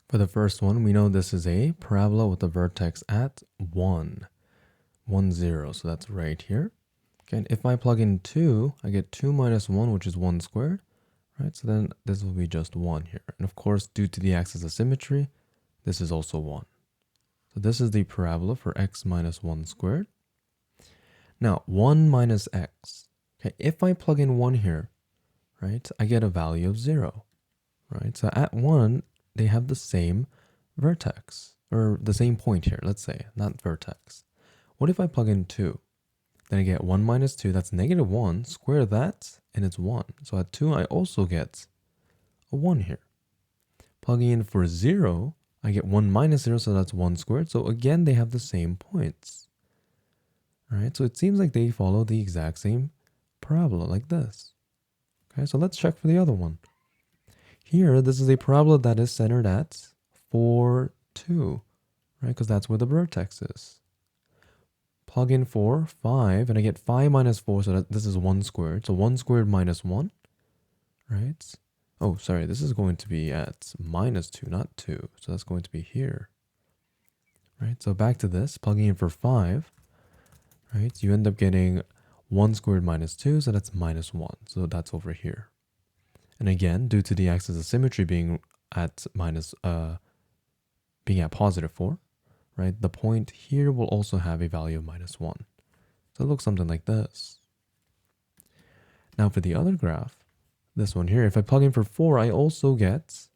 For the first one, we know this is a parabola with a vertex at 1, 1, 0. So that's right here. Okay, and if I plug in 2, I get 2 minus 1, which is 1 squared. Right, so then this will be just 1 here. And of course, due to the axis of symmetry, this is also 1. So this is the parabola for x minus 1 squared. Now, 1 minus x. Okay, if I plug in 1 here, right, I get a value of 0. Right, so at 1, they have the same vertex, or the same point here, let's say, not vertex. What if I plug in 2? Then I get 1 minus 2, that's negative 1, square that, and it's 1. So at 2, I also get a 1 here. Plugging in for 0, I get 1 minus 0, so that's 1 squared. So again, they have the same points. All right, so it seems like they follow the exact same parabola, like this. Okay, so let's check for the other one. Here, this is a parabola that is centered at 4, 2, right? Because that's where the vertex is. Plug in 4, 5, and I get 5 minus 4, so this is 1 squared. So 1 squared minus 1, right? Oh, sorry, this is going to be at minus 2, not 2. So that's going to be here, right? So back to this, plugging in for 5, right? You end up getting 1 squared minus 2, so that's minus 1. So that's over here. And again, due to the axis of symmetry being at positive 4, right? The point here will also have a value of minus 1. So it looks something like this. Now for the other graph, this one here, if I plug in for 4, I also get,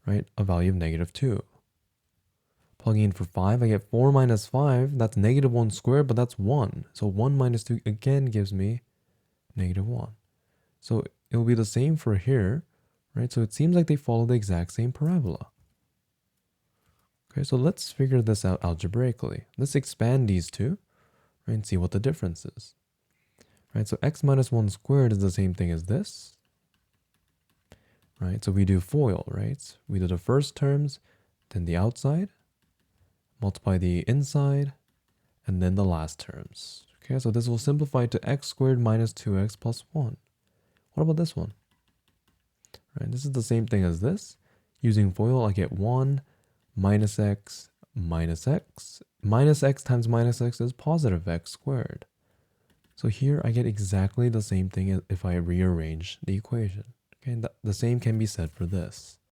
right, a value of negative 2. Plugging in for 5, I get 4 minus 5. That's negative 1 squared, but that's 1. So 1 minus 2 again gives me negative 1. So it will be the same for here, right? So it seems like they follow the exact same parabola. Okay, so let's figure this out algebraically. Let's expand these two, right, and see what the difference is. Right, so x minus 1 squared is the same thing as this. Right, so we do FOIL, right? We do the first terms, then the outside, multiply the inside, and then the last terms. Okay, so this will simplify to x squared minus 2x plus 1. What about this one? Right, this is the same thing as this. Using FOIL, I get 1 minus x minus x. Minus x times minus x is positive x squared. So here I get exactly the same thing as if I rearrange the equation. Okay, and the same can be said for this.